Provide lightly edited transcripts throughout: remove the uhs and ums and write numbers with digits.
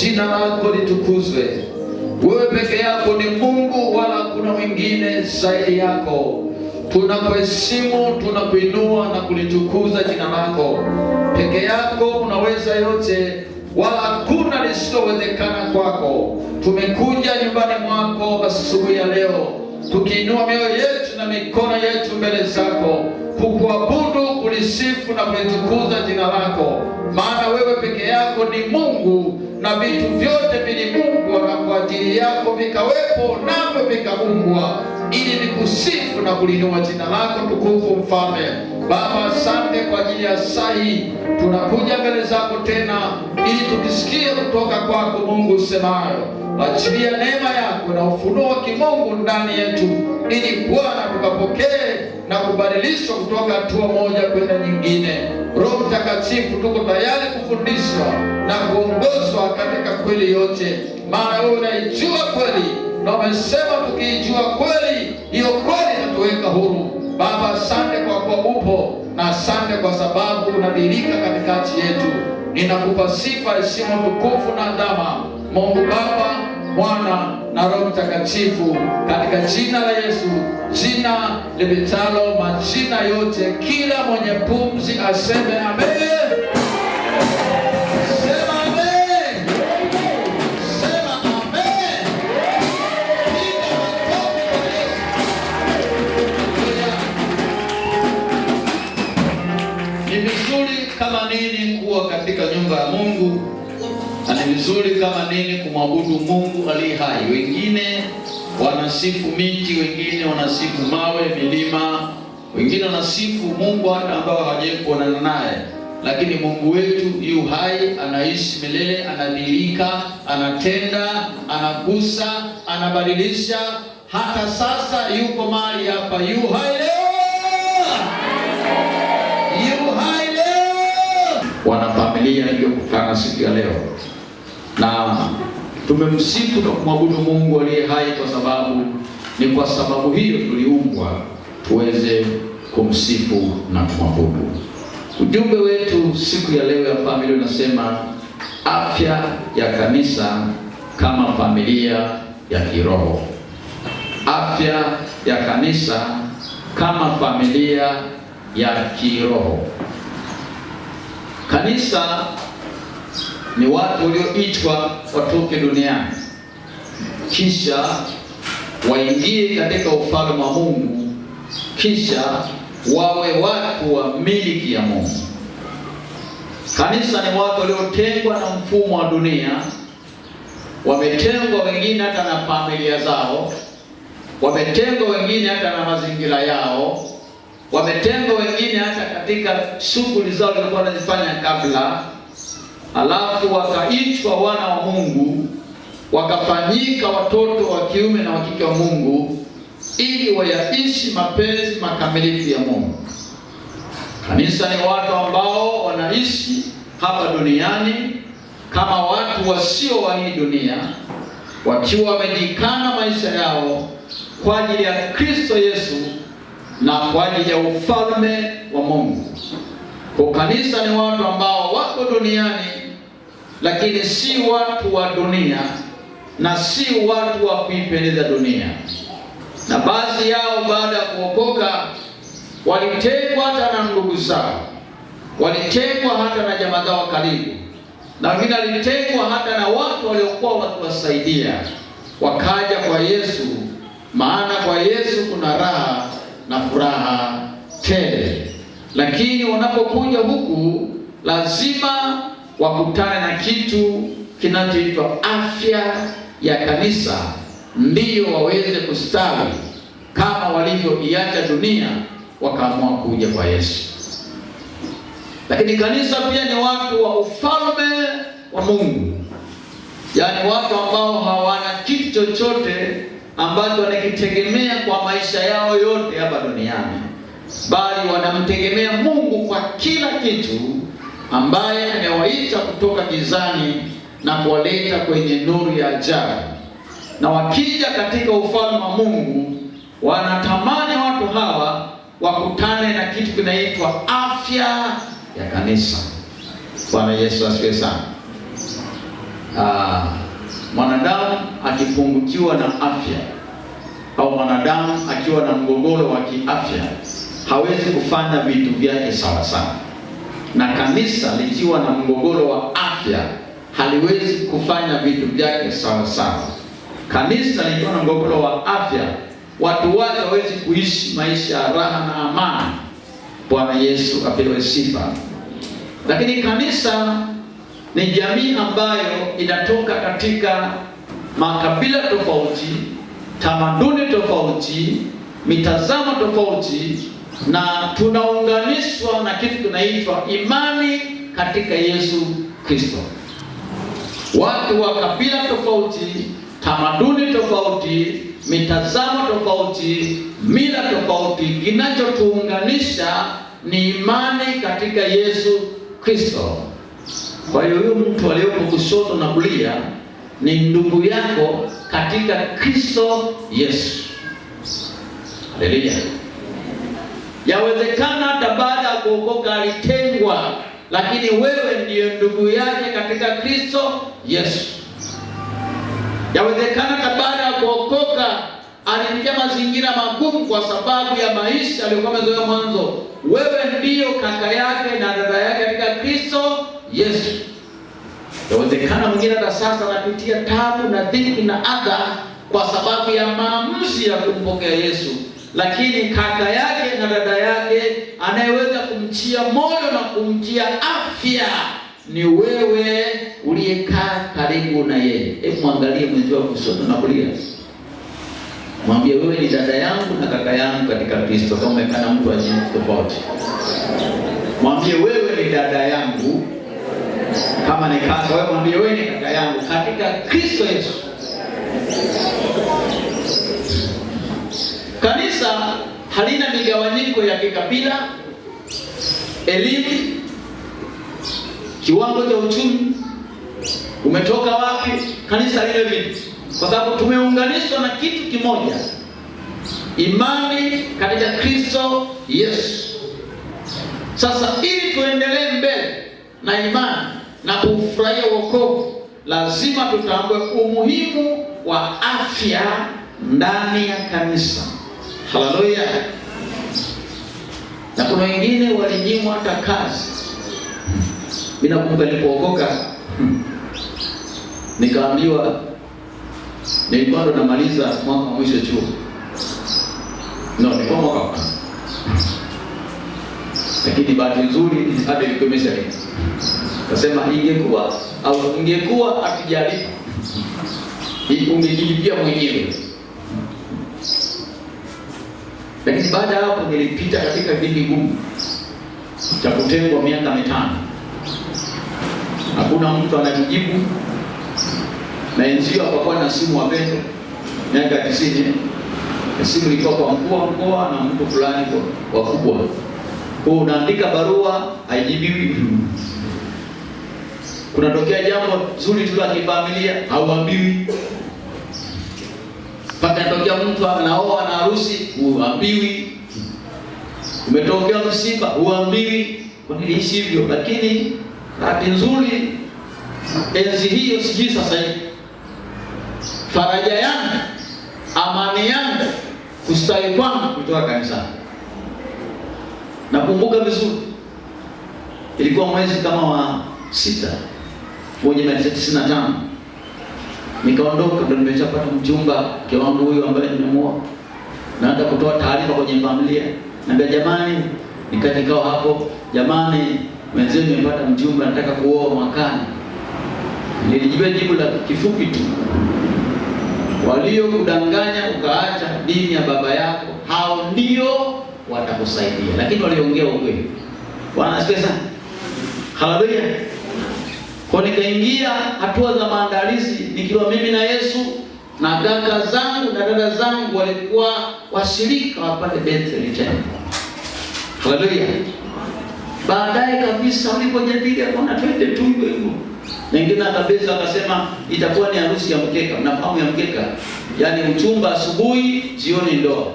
jina lako litukuzwe. Wewe peke yako ni Mungu, wala hakuna mwingine zaidi yako. Tunakuheshimu, tunakuinua na kulitukuza jina lako. Peke yako unaweza yote, wala hakuna lisilowezekana kwako. Tumekuja nyumbani mwako asubuhi ya leo, tukiinua mioyo yetu na mikono yetu mbele zako, kukuabudu, kulisifu na kulitukuza jina lako. Maana wewe peke yako ni Mungu, na vitu vyote viliumbwa na kwa ajili yako vikawepo, navyo vikaumbwa ili vikusifu na kulinua jina lako tukufu. Mfalme Baba, asante kwa ajili ya saa hii. Tunakuja mbele zako tena ili tukisikie kutoka kwako Mungu usemayo. Achilia neema yako na ufunuo wa kimungu ndani yetu, ili Bwana tukapokee na kubadilishwa kutoka hatua moja kwenda nyingine. Roho Mtakatifu, tuko tayari kufundishwa na kuongozwa katika kweli yote, maana wewe unaijua kweli, na umesema tukiijua kweli, hiyo kweli itatuweka huru. Baba, asante kwa kuwa upo, na asante kwa sababu unadhihirika katikati yetu. Ninakupa sifa, heshima, tukufu na adhama, Mungu Baba, Mwana na Roho Mtakatifu, katika jina la Yesu, jina lipitalo majina yote. Kila mwenye pumzi aseme amen. Sema amen. Sema amen. Piga makofi kwa Yesu. Ni vizuri kama nini kuwa katika nyumba ya Mungu, na ni vizuri kama nini kumwabudu Mungu aliye hai. Wengine wanasifu miti, wengine wanasifu mawe, milima, wengine wanasifu Mungu hata ambao hawajawahi kuonana naye. Lakini Mungu wetu yu hai, anaishi milele, anadhihirika, anatenda, anagusa, anabadilisha. Hata sasa yuko mahali hapa, yu hai leo, yu hai leo. Wanafamilia iliyokutana siku ya leo, na tumemsifu na kumwabudu Mungu aliye hai, kwa sababu ni kwa sababu hiyo tuliumbwa tuweze kumsifu na kumwabudu. Ujumbe wetu siku ya leo ya familia unasema afya ya kanisa kama familia ya kiroho. Afya ya kanisa kama familia ya kiroho. Kanisa ni watu walioitwa watoke duniani kisha waingie katika ufalme wa Mungu, kisha wawe watu wa miliki ya Mungu. Kanisa ni watu waliotengwa na mfumo wa dunia, wametengwa wengine hata na familia zao, wametengwa wengine hata na mazingira yao, wametengwa wengine hata katika shughuli zao walikuwa wanazifanya kabla. Alafu wakaitwa wana wa Mungu, wakafanyika watoto wa kiume na wa kike wa Mungu, ili wayaishi mapenzi makamilifu ya Mungu. Kanisa ni watu ambao wanaishi hapa duniani kama watu wasio wa hii dunia, wakiwa wamejikana maisha yao kwa ajili ya Kristo Yesu na kwa ajili ya ufalme wa Mungu. Kwa kanisa ni watu ambao wako duniani, lakini si watu wa dunia na si watu wa kuipendeza dunia. Na baadhi yao baada ya kuokoka walitekwa hata na ndugu zao, walitekwa hata na jamaa zao karibu, na wengine walitekwa hata na watu waliokuwa wakiwasaidia. Wakaja kwa Yesu, maana kwa Yesu kuna raha na furaha tele. Lakini wanapokuja huku lazima wakutane na kitu kinachoitwa afya ya kanisa, ndiyo waweze kustawi kama walivyoiacha dunia wakaamua kuja kwa Yesu. Lakini kanisa pia ni watu wa ufalme wa Mungu, yaani watu ambao hawana kitu chochote ambacho wanakitegemea kwa maisha yao yote hapa duniani, bali wanamtegemea Mungu kwa kila kitu, ambaye amewaita kutoka gizani na kuwaleta kwenye nuru ya ajabu. Na wakija katika ufalme wa Mungu, wanatamani watu hawa wakutane na kitu kinaitwa afya ya kanisa. Bwana Yesu asifiwe sana. mwanadamu akipungukiwa na afya au mwanadamu akiwa na mgogoro wa kiafya hawezi kufanya vitu vyake sawa sawa, na kanisa likiwa na mgogoro wa afya haliwezi kufanya vitu vyake sawa sawa. Kanisa likiwa na mgogoro wa afya, watu wake hawezi kuishi maisha ya raha na amani. Bwana Yesu apewe sifa. Lakini kanisa ni jamii ambayo inatoka katika makabila tofauti, tamaduni tofauti, mitazamo tofauti, na tunaunganishwa na kitu kinaitwa imani katika Yesu Kristo. Watu wa kabila tofauti, tamaduni tofauti, mitazamo tofauti, mila tofauti, kinachotuunganisha ni imani katika Yesu Kristo. Kwa hiyo huyo mtu aliyepo kushoto na kulia ni ndugu yako katika Kristo Yesu. Haleluya. Yawezekana hata baada ya kuokoka alitengwa, lakini wewe ndiye ndugu yake katika Kristo Yesu. Yawezekana hata baada ya kuokoka alipitia mazingira magumu kwa sababu ya maisha aliyokuwa amezoea mwanzo. Wewe ndiyo kaka yake na dada yake katika Kristo Yesu. Yawezekana mwingine hata sasa anapitia tabu na dhiki na adha kwa sababu ya maamuzi ya kumpokea Yesu, lakini kaka yake na dada yake anayeweza kumtia moyo na kumtia afya ni wewe uliyekaa karibu na yeye. Hebu mwangalie mwenzio kushoto na kulia, mwambie wewe ni dada yangu na kaka yangu katika Kristo. Kama umekana mtu wa jinsi tofauti, mwambie wewe ni dada yangu. Kama ni kaka, wewe mwambie wewe ni kaka yangu katika Kristo Yesu. Kanisa halina migawanyiko ya kikabila, elimu, kiwango cha uchumi, umetoka wapi. Kanisa lile vitu, kwa sababu tumeunganishwa na kitu kimoja, imani katika Kristo Yesu. Sasa ili tuendelee mbele na imani na kufurahia wokovu, lazima tutambue umuhimu wa afya ndani ya kanisa. Haleluya. Na kuna wengine walinyimwa hata kazi. Mimi nakumbuka nilipookoka nikaambiwa, nilikuwa ndo namaliza mwaka wa mwisho chuo. Nilikuwa mwaka wa kwanza. Lakini bahati nzuri hata ilikuwa imeshalia. Nasema ingekuwa akijaribu ungejilipia mwenyewe. Lakini baada ya hapo nilipita katika kipindi gumu cha kutengwa miaka 5. Hakuna mtu anajibu, na enzio hapakuwa na simu wapendo. Miaka 90 simu ilikuwa kwa mkuu wa mkoa na mtu fulani kwa wakubwa. Kwa unaandika barua haijibiwi. Kunatokea jambo zuri tu la kifamilia hauambiwi. Paka tokea mtu anaoa na harusi huambiwi. Umetokea msiba huambiwi. Kwa nini ishi hivyo? Lakini bahati nzuri enzi hiyo sijui sasa hivi, faraja yangu, amani yangu, kustawi kwangu kutoka kanisani. Nakumbuka vizuri ilikuwa mwezi kama wa 6 1995, nikaondoka, ndio nimeshapata mchumba kwa wangu huyo ambaye nimemuoa, na hata kutoa taarifa kwenye familia. Naambia jamani, nikao hapo, jamani wenzenu nimepata mchumba, nataka kuoa mwakani. Nilijibu jibu la kifupi tu, walio kudanganya ukaacha dini ya baba yako, hao ndio watakusaidia. Lakini waliongea ukweli. Bwana asifiwe sana. Haleluya. Kwa nikaingia hatua za maandalizi nikiwa mimi na Yesu, na kaka zangu na dada zangu walikuwa washirika wa pale Bethel tena. Haleluya. Baadaye kabisa walipojadili akaona twende tu hivyo hivyo. Wengine akabeza akasema itakuwa ni harusi ya mkeka. Mnafahamu ya mkeka? Yaani uchumba asubuhi, jioni ndoa.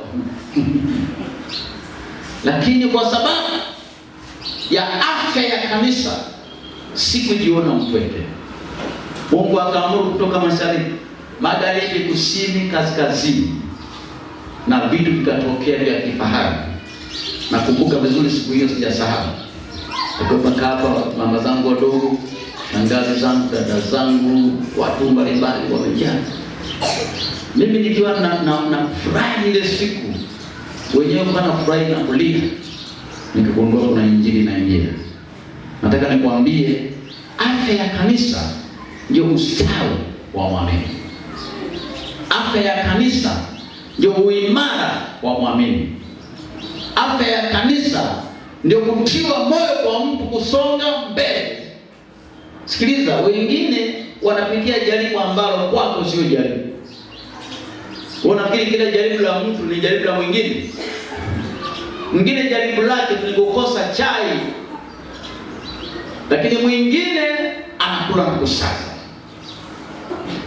Lakini kwa sababu ya afya ya kanisa sikujiona mpweke. Mungu akaamuru kutoka mashariki, magharibi, kusini, kaskazini, na vitu vikatokea vya kifahari. Nakumbuka vizuri siku hiyo, sijasahau. Nilikuwa hapa, mama zangu wadogo, shangazi zangu, dada zangu, watu mbalimbali wamejaa. Mimi nikiwa na furahi ile siku, wenyewe kana furahi na kulia, nikagundua kuna injili inaingia. Nataka nikwambie, afya ya kanisa ndio ustawi wa muamini. Afya ya kanisa ndio uimara wa muamini. Afya ya kanisa ndio kutiwa moyo kwa mtu kusonga mbele. Sikiliza, wengine wanapitia jaribu ambalo kwako sio jaribu. Unafikiri kila jaribu la mtu ni jaribu la mwingine? Mwingine jaribu lake ni kukosa chai, lakini mwingine anakula na kusaga.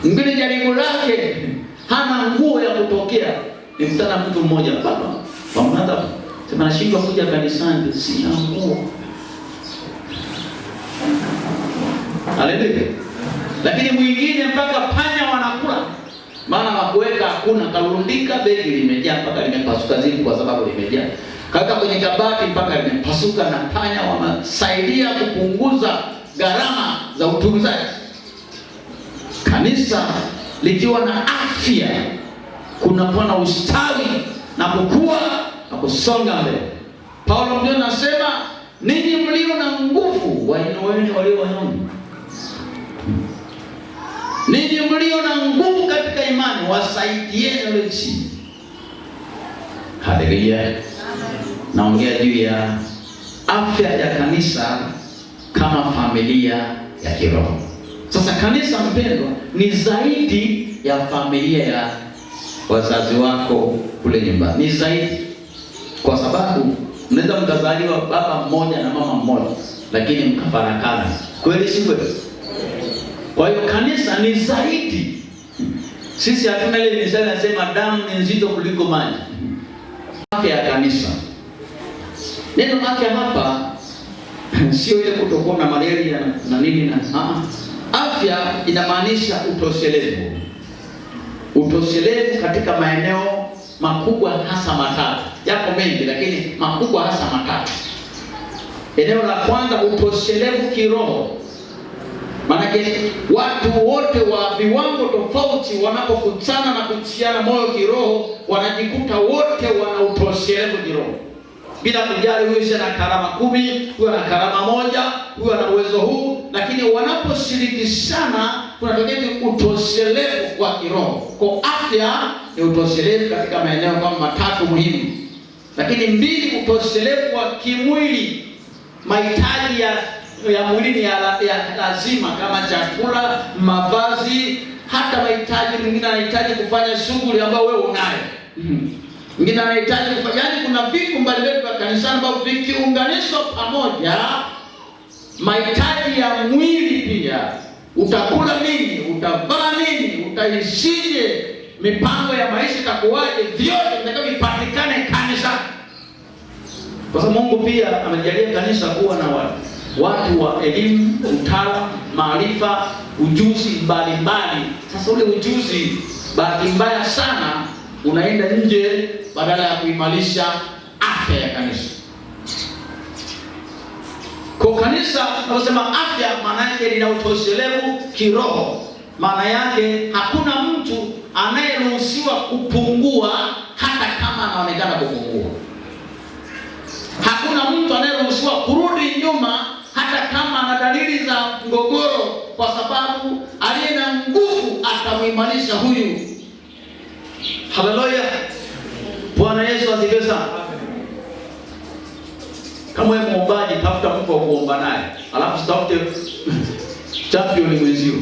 Mwingine jaribu lake hana nguo ya kutokea. Nimtana mtu mmoja, baba wa mnadhabu, sema nashindwa kuja kanisani, sina nguo. Haleluya. Lakini mwingine mpaka panya wanakula, maana wakuweka hakuna, karundika, begi limejaa mpaka limepasuka zipu kwa sababu limejaa. Kaka kwenye kabati mpaka limepasuka, na panya wanasaidia kupunguza gharama za utunzaji. Kanisa likiwa na afya, kunakuwa na ustawi na kukua na kusonga mbele. Paulo ndio anasema, ninyi mlio na nguvu wainueni walio wanyonge. Ninyi mlio na nguvu katika imani wasaidieni walio chini. Haleluya. Naongea juu ya afya ya kanisa kama familia ya kiroho. Sasa kanisa, mpendwa, ni zaidi ya familia ya wazazi wako kule nyumbani. Ni zaidi, kwa sababu mnaweza mkazaliwa baba mmoja na mama mmoja, lakini mkafarakana. Kweli si kweli? Kwa hiyo kanisa ni zaidi. Sisi hatuna ile misali nasema damu ni nzito kuliko maji. Afya ya kanisa, neno afya hapa sio ile kutokuwa na malaria na nini na afya inamaanisha utoshelevu. Utoshelevu katika maeneo makubwa hasa matatu. Yako mengi lakini makubwa hasa matatu. Eneo la kwanza, utoshelevu kiroho. Maanake watu wote wa viwango tofauti wanapokutana na kutiana moyo kiroho, wanajikuta wote wana utoshelevu kiroho. Bila kujali huyu ana karama 10, huyu ana karama 1, huyu ana uwezo huu, lakini wanaposhirikishana kunatokea utoshelevu wa kiroho. Kwa afya ni utoshelevu katika maeneo kama matatu muhimu. Lakini 2, utoshelevu wa kimwili. Mahitaji ya mwili ya lazima kama chakula, mavazi, hata mahitaji mwingine anahitaji kufanya shughuli ambayo wewe unayo. Mwingine anahitaji kufanya, yani kuna vitu mbalimbali vya kanisa ambavyo vikiunganishwa pamoja, mahitaji ya mwili pia. Utakula nini? Utavaa nini? Utaishije? Mipango ya maisha itakuwaje? Vyote vinataka vipatikane kanisa. Kwa sababu Mungu pia amejalia kanisa kuwa na watu wa elimu, utaalamu, maarifa, ujuzi mbalimbali. Sasa ule ujuzi, bahati mbaya sana, unaenda nje badala ya kuimarisha afya ya kanisa. Kwa kanisa tunasema afya, maana yake lina utoshelevu kiroho. Maana yake hakuna mtu anayeruhusiwa kupungua hata kama anaonekana kupungua. Hakuna mtu anayeruhusiwa kurudi nyuma hata kama ana dalili za mgogoro, kwa sababu aliye na nguvu atamuimarisha huyu. Haleluya. Bwana Yesu asifiwe sana. Kama wewe muombaji, tafuta mtu wa kuomba naye. Alafu tafute champion mwenzio.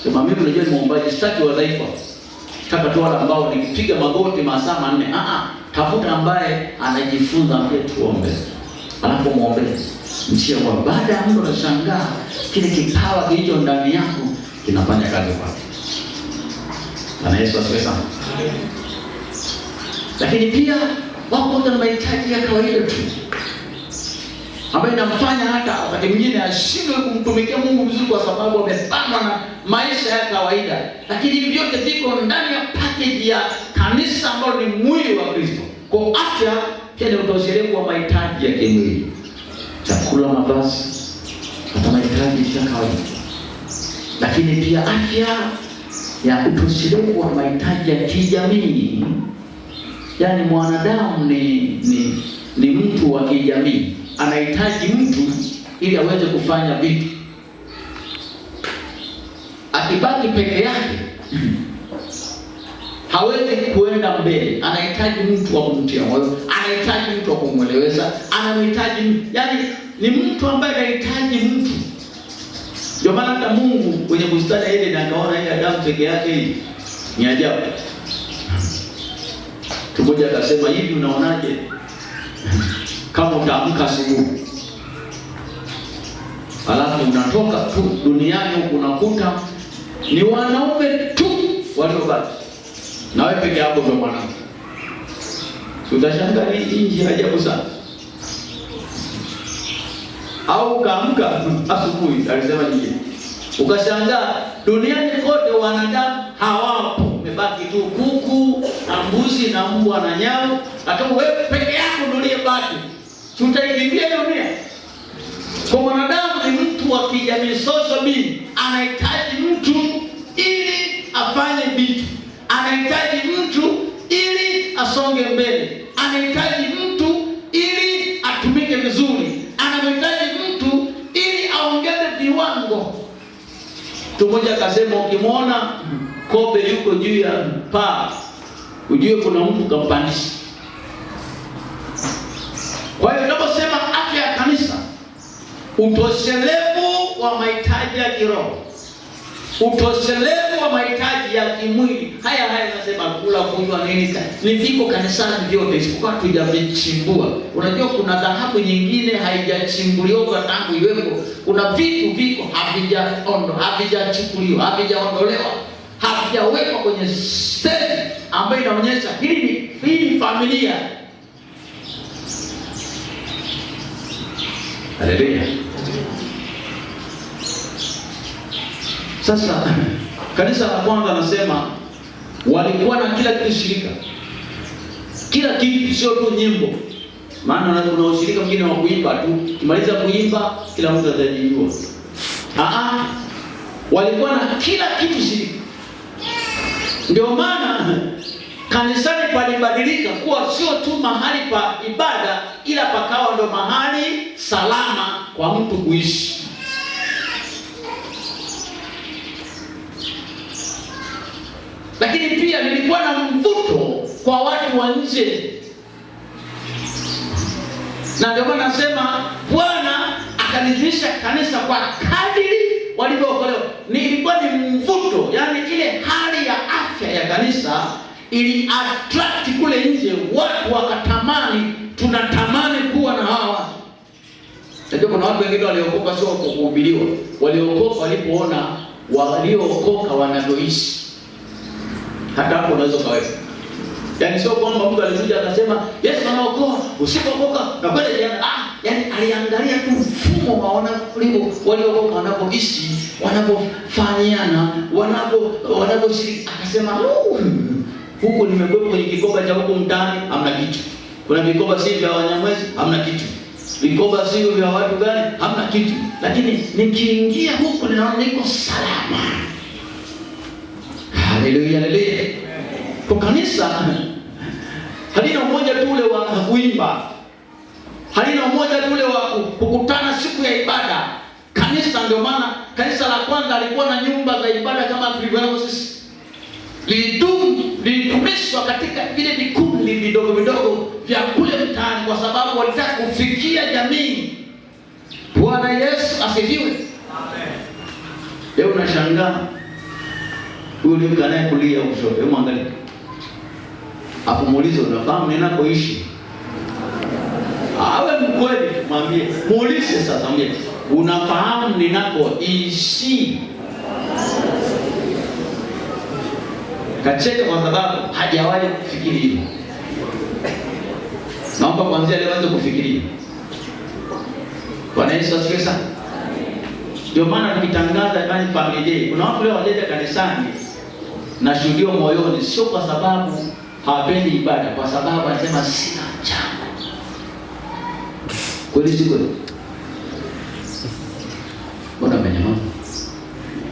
Sema mimi unajua ni muombaji, sitaki wadhaifu. Nataka tu wale ambao nikipiga magoti masaa 4. Tafuta ambaye anajifunza, ambaye tuombe. Alafu muombe. Mchia kwa baada ya muda unashangaa kile kipawa kilicho ndani yako kinafanya kazi kwake. Bwana Yesu asifiwe sana. Lakini pia wako na mahitaji ya kawaida tu. ambayo inamfanya hata wakati mwingine ashindwe kumtumikia Mungu vizuri kwa sababu amepangwa na maisha ya kawaida. Lakini hivi vyote viko ndani ya package ya kanisa ambalo ni mwili wa Kristo. Kwa afya pia ni utoshelevu wa mahitaji ya kimwili. Chakula, mavazi, hata mahitaji ya kawaida. Lakini pia afya ya utoshelevu wa mahitaji ya kijamii. Yaani mwanadamu ni mtu wa kijamii. Anahitaji mtu ili aweze kufanya vitu. Akibaki peke yake hawezi kuenda mbele. Anahitaji mtu wa kumtia moyo, anahitaji mtu wa kumweleweza, anahitaji, yani ni mtu ambaye anahitaji mtu. Ndio maana hata Mungu kwenye bustani ya Eden akaona hii Adamu peke yake hii ni ajabu. Mmoja akasema, hivi unaonaje kama utaamka asubuhi alafu unatoka tu duniani huku unakuta ni wanaume tu waliobaki na wewe peke yako ndio mwanamke? Utashangaa hii nchi ajabu sana. Au kaamka asubuhi, alisema nyingine, ukashangaa duniani kote wanadamu hawapo, umebaki tu kuku na mbuzi na mbwa na nyau, hata wewe peke yako ndio uliyebaki. Tutaikimbia dunia. Kwa mwanadamu ni mtu wa kijamii, social being. Anahitaji mtu ili afanye vitu, anahitaji mtu ili asonge mbele, anahitaji mtu ili atumike vizuri, anahitaji mtu ili aongeze viwango. Mtu mmoja akasema, ukimwona kobe yuko juu ya paa, ujue kuna mtu kampandisha. Kwa hiyo tunaposema afya ya kanisa, utoshelevu wa mahitaji ya kiroho, utoshelevu wa mahitaji ya kimwili, haya nasema kula, kunywa, nini, ni viko kanisani vyote, isipokuwa tujavichimbua. Unajua kuna dhahabu nyingine haijachimbuliwa tangu iwepo. Kuna vitu viko havijachukuliwa, havijaondolewa, havijawekwa kwenye stage ambayo inaonyesha hii ni familia. Haleluya. Sasa kanisa la kwanza anasema walikuwa na kila kitu shirika. Kila kitu, sio tu nyimbo. Maana kuna ushirika mwingine wa kuimba tu. Kimaliza kuimba kila mtu atajijua. Walikuwa na kila kitu shirika. Ndio maana kanisani palibadilika kuwa sio tu mahali pa ibada, ila pakawa ndo mahali salama kwa mtu kuishi. Lakini pia nilikuwa na mvuto kwa watu wa nje. Na ndio maana nasema Bwana akanijulisha kanisa kwa kadiri walivyookolewa. Nilikuwa ni mvuto, yani ile hali ya afya ya kanisa ili attract kule nje, watu wakatamani, tunatamani kuwa na hawa. Najua kuna watu wengine waliokoka sio kuhubiriwa, waliokoka walipoona waliokoka wanavyoishi. Hata hapo unaweza kaweka. Yaani sio kwamba mtu alikuja akasema Yesu anaokoa, usipokoka na kwenda jana. Yaani aliangalia tu mfumo waona waliokoka wanavyoishi, wanavyofanyana, wanavyoshiriki, akasema huko nimekuwa kwenye kikoba cha huko mtaani, hamna kitu. Kuna vikoba si vya Wanyamwezi, hamna kitu. Vikoba sio vya watu gani, hamna kitu. Lakini nikiingia huko ninaona niko salama. Haleluya, haleluya. Kwa kanisa halina umoja tu ule wa kuimba, halina umoja tu ule wa kukutana siku ya ibada. Kanisa, ndio maana kanisa la kwanza alikuwa na nyumba za ibada kama tulivyoona sisi. Lilidumishwa katika vile vikundi vidogo vidogo vya kule mtaani, kwa sababu walitaka kufikia jamii. Bwana Yesu asifiwe. Amen. Leo unashangaa huyu ni kanaye kulia ushoto, hebu angalia. Hapo muulize, unafahamu ninakoishi? Awe mkweli, mwambie. Muulize sasa, mwambie, unafahamu ninakoishi? Kacheka kwa sababu hajawahi kufikiri hivyo. Naomba kuanzia leo anze kufikiria. Bwana Yesu asifiwe sana. Ndio maana tukitangaza imani family day, kuna watu leo wajaja kanisani na shuhudio moyoni, sio kwa sababu hawapendi ibada, kwa sababu anasema sina mchango. Kweli si kweli? Mbona mmenyamaza?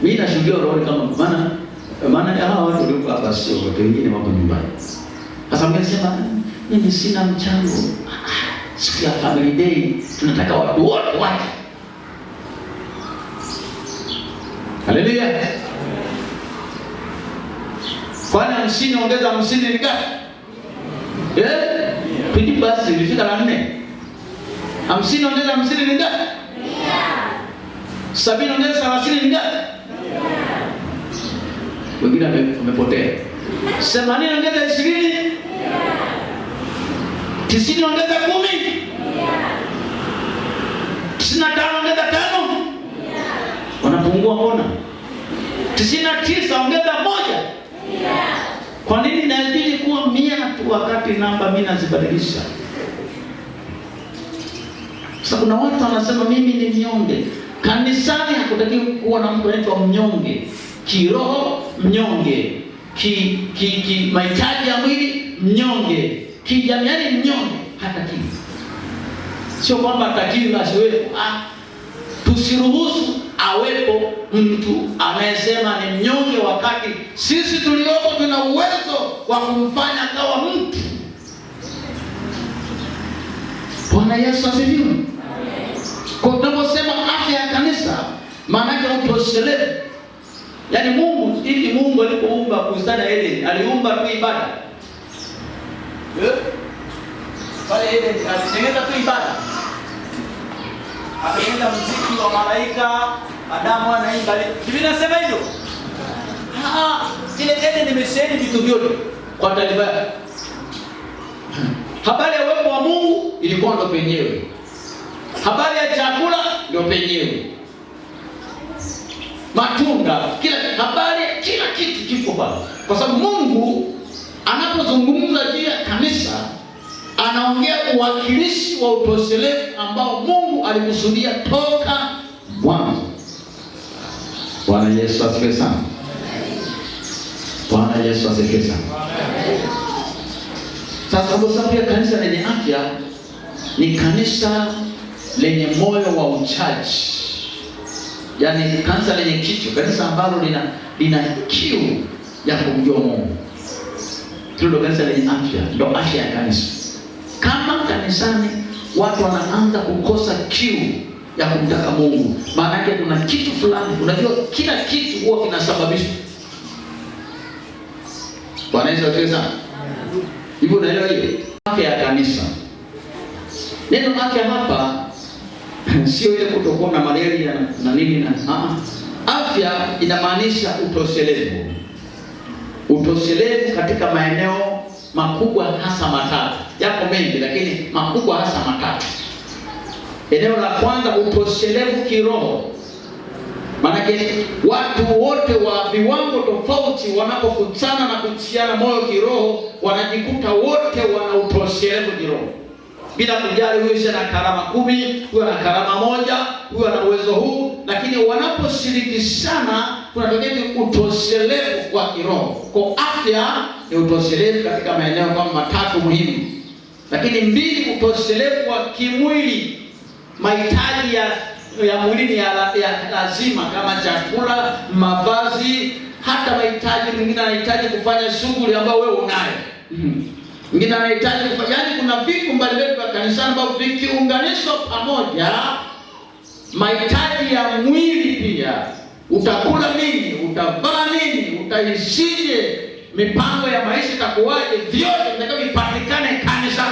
Mimi nashuhudia roho kama maana hawa watu ndio hapa, sio watu wengine wako nyumbani. Sasa mimi nasema mimi sina mchango. Siku ya family day tunataka watu wote waje. Haleluya. Kwani 50 ongeza 50 ni ngapi? Pindi basi ilifika la 4. 50 ongeza 50 ni ngapi? 70 ongeza 30 ni ngapi? Wengine wamepotea. 80 ongeza 20? 90 ongeza 10? 95 ongeza 5? Wanapungua mbona? 99 ongeza 1? Kwa nini inabidi kuwa 100 tu wakati namba mimi nazibadilisha? Sasa kuna watu wanasema mimi ni mnyonge. Kanisani hakutakiwi kuwa na mtu anaitwa mnyonge. Kiroho mnyonge, mahitaji ya mwili mnyonge, kijamii mnyonge, hatakiwi. Sio kwamba hatakiwi asiwepo. Tusiruhusu awepo mtu anayesema ni mnyonge wakati sisi tulioko tuna uwezo wa kumfanya kawa mtu. Bwana Yesu asifiwe. Kwa tunaposema afya ya kanisa, maana yake utoshelevu. Yaani Mungu alipoumba bustani ya Eden, aliumba tu ibada. Pale Eden alitengeneza tu ibada. Akatengeneza muziki wa malaika, Adamu anaimba. Biblia inasema hivyo. Ile Eden imesheheni vitu vyote kwa taarifa. Habari ya uwepo wa Mungu ilikuwa ndo penyewe. Habari ya chakula ndio penyewe. Matunda, kila kitu kiko pale. Kwa sababu Mungu anapozungumza juu ya kanisa, anaongea uwakilishi wa utoshelevu ambao Mungu alikusudia toka mwanzo. Bwana Yesu asifiwe sana. Bwana Yesu asifiwe sana. Sasa kwa sababu kanisa lenye afya ni kanisa lenye moyo wa uchaji. Yaani kanisa lenye kicho, kanisa ambalo lina kiu ya kumjua Mungu. Ndio kanisa lenye afya, ndio afya ya kanisa. Kama kanisani watu wanaanza kukosa kiu ya kumtaka Mungu, maana yake kuna kitu fulani. Unajua kila kitu huwa kinasababishwa. Bwana Yesu asifiwe sana. Hivyo unaelewa hiyo? Afya ya kanisa. Neno afya hapa sio ile kutokuwa na malaria na nini na afya inamaanisha utoshelevu. Utoshelevu katika maeneo makubwa hasa matatu. Yako mengi lakini makubwa hasa matatu. Eneo la kwanza, utoshelevu kiroho. Maana watu wote wa viwango tofauti wanapokutana na kutiana moyo kiroho, wanajikuta wote wana utoshelevu kiroho. Bila kujali huyu ana karama 10, huyu ana karama 1, huyu ana uwezo huu, lakini wanaposhirikishana kunatokea utoshelevu wa kiroho. Kwa afya ni utoshelevu katika maeneo kama matatu muhimu. Lakini 2, utoshelevu wa kimwili. Mahitaji ya mwili ya lazima kama chakula, mavazi, hata mahitaji mengine anahitaji kufanya shughuli ambayo wewe unayo. Mwingine anahitaji yaani kuna vitu mbalimbali vya kanisa ambavyo vikiunganishwa pamoja, mahitaji ya mwili pia. Utakula nini? Utavaa nini? Utaishije? Mipango ya maisha itakuwaje? Vyote vinataka vipatikane kanisa.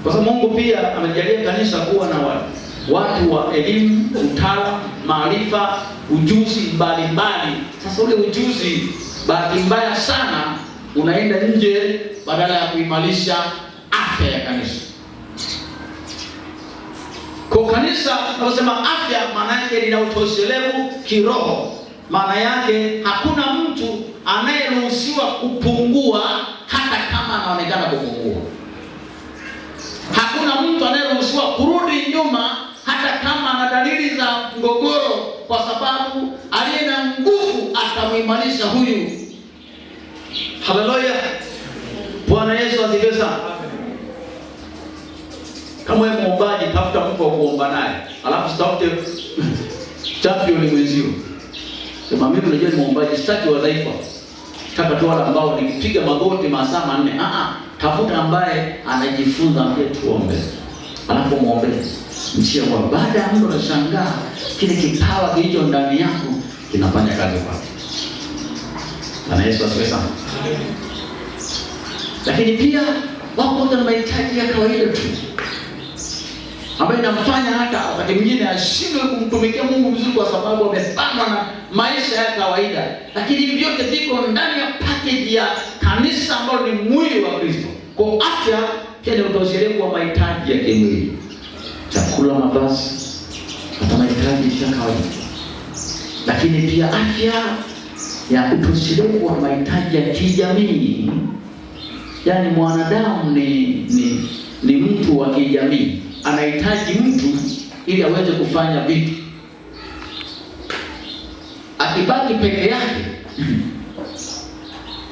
Kwa sababu Mungu pia amejalia kanisa kuwa na watu wa elimu, utaalamu, maarifa, ujuzi mbalimbali. Sasa ule ujuzi bahati mbaya sana unaenda nje badala ya kuimarisha afya ya kanisa. Kwa kanisa tunasema afya maana yake lina utoshelevu kiroho. Maana yake hakuna mtu anayeruhusiwa kupungua hata kama anaonekana kupungua. Hakuna mtu anayeruhusiwa kurudi nyuma hata kama ana dalili za mgogoro, kwa sababu aliye na nguvu atamuimarisha huyu. Haleluya, Bwana Yesu asifiwe sana. Kama wewe muombaji, tafuta mtu wa kuomba naye, alafu tafute champion mwenzio. Sema mimi unajua ni muombaji, sitaki wadhaifu. Nataka tu wale ambao nikipiga magoti masaa 4. Tafuta ambaye anajifunza, ambaye tuombe. Alafu muombe. Mchia kwa baada ya muda unashangaa kile kipawa kilicho ndani yako kinafanya kazi kwako. Bwana Yesu asifiwe sana. Lakini pia wako na mahitaji ya kawaida tu, ambayo inamfanya hata wakati mwingine ashindwe kumtumikia Mungu vizuri, kwa sababu amepangwa na maisha ya kawaida. Lakini vyote viko ndani ya package ya kanisa ambalo ni mwili wa Kristo. Kwa afya pia ni utoshelevu wa mahitaji ya kimwili, chakula, mavazi, hata mahitaji ya kawaida. Lakini pia afya ya utoshelevu wa mahitaji ya kijamii. Yaani mwanadamu ni mtu wa kijamii. Anahitaji mtu ili aweze kufanya vitu. Akibaki peke yake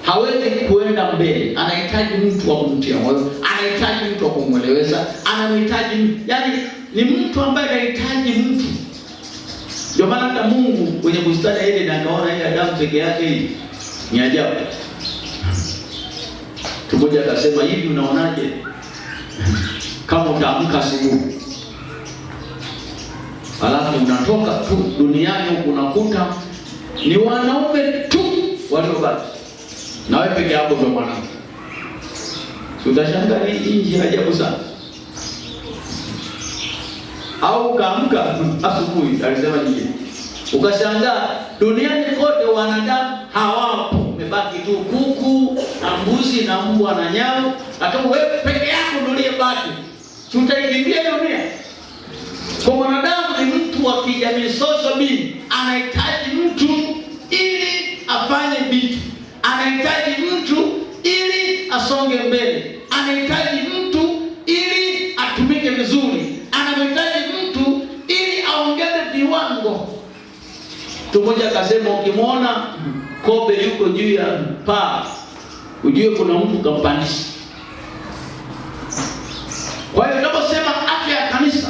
hawezi kuenda mbele. Anahitaji mtu wa kumtia moyo, anahitaji mtu wa kumweleweza, anahitaji, yaani ni mtu ambaye anahitaji mtu. Ndio maana hata Mungu kwenye bustani ya Edeni akaona hii Adamu peke yake hii ni ajabu. Mmoja akasema, hivi unaonaje kama utaamka asubuhi alafu unatoka tu duniani huku unakuta ni wanaume tu waliobaki na wewe peke yako ndio mwanamke? Utashangaa hii nchi ajabu sana. Au kaamka asubuhi, alisema nyingine, ukashangaa duniani kote wanadamu hawapo, umebaki tu kuku na mbuzi na mbwa na nyau, hata wewe peke yako ndio uliyebaki. Tutaikimbia dunia. Kwa mwanadamu ni mtu wa kijamii, social being. Anahitaji mtu ili afanye vitu, anahitaji mtu ili asonge mbele, anahitaji mtu ili atumike vizuri, anahitaji mtu ili aongeze viwango. Mtu mmoja akasema, ukimwona kobe yuko juu ya paa, ujue kuna mtu kampandisha. Kwa hiyo tunaposema afya ya kanisa,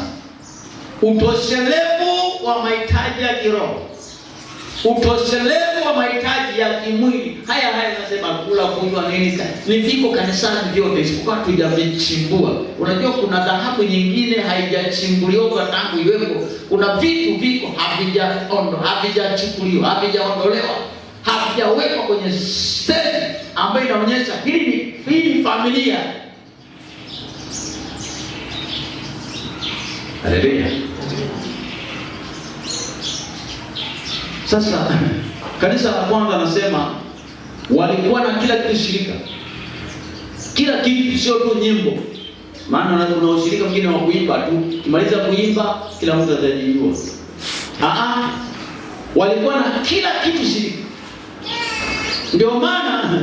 utoshelevu wa mahitaji ya kiroho, utoshelevu wa mahitaji ya kimwili, haya nasema kula, kunywa, nini, ni viko kanisani vyote, isipokuwa tujavichimbua. Unajua kuna dhahabu nyingine haijachimbuliwa tangu iwepo. Kuna vitu viko havijachukuliwa, havijaondolewa, havijawekwa kwenye stage ambayo inaonyesha hii ni familia. Haleluya. Sasa kanisa la kwanza anasema walikuwa na kila kitu shirika. Kila kitu, sio tu nyimbo. Maana kuna ushirika mwingine wa kuimba tu. Kimaliza kuimba kila mtu atajijua. Walikuwa na kila kitu shirika. Ndio maana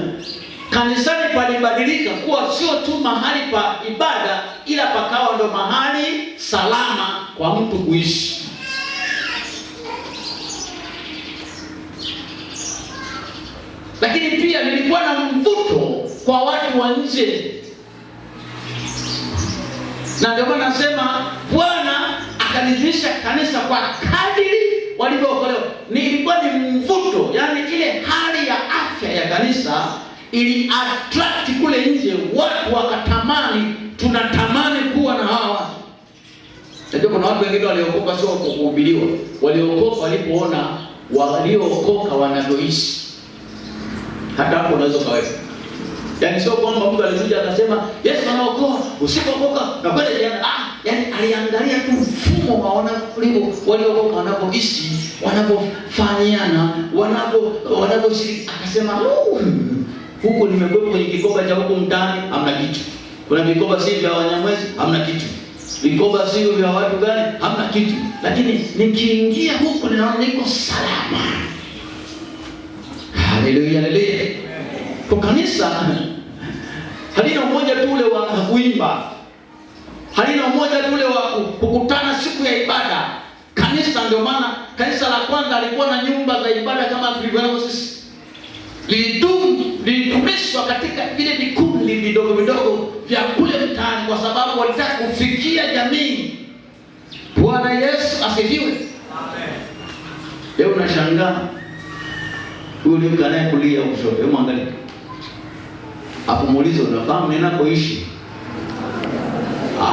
kanisani palibadilika kuwa sio tu mahali pa ibada, ila pakawa ndo mahali salama kwa mtu kuishi. Lakini pia nilikuwa na mvuto kwa watu wa nje. Na ndio maana nasema Bwana akanijulisha kanisa kwa kadiri walivyookolewa. Nilikuwa ni mvuto, yani ile hali ya afya ya kanisa ili attract kule nje, watu wakatamani, tunatamani kuwa na hawa. Najua kuna watu wengine waliokoka sio kuhubiriwa, waliokoka walipoona waliokoka wanavyoishi. Hata hapo unaweza kaweka. Yaani sio kwamba mtu alikuja akasema Yesu anaokoa, usipokoka na kwenda jana. Yaani aliangalia tu mfumo waona waliokoka wanavyoishi, wanavyofanyana, wanavyoshiriki, akasema huko nimekuwa kwenye kikoba cha huko mtaani, hamna kitu. Kuna vikoba si vya Wanyamwezi, hamna kitu. Vikoba sio vya watu gani, hamna kitu. Lakini nikiingia huko ninaona niko salama. Haleluya, haleluya. Kwa kanisa halina umoja tu ule wa kuimba. halina umoja ule wa kukutana siku ya ibada. Kanisa, ndio maana kanisa la kwanza alikuwa na nyumba za ibada kama tulivyo sisi. Lilidumishwa katika vile vikundi vidogo vidogo vya kule mtaani, kwa sababu walitaka kufikia jamii. Bwana Yesu asifiwe. Amen. Leo unashangaa yule mkanaye kulia ushoto, hebu angalia. Hapo muulize, unafahamu ninakoishi?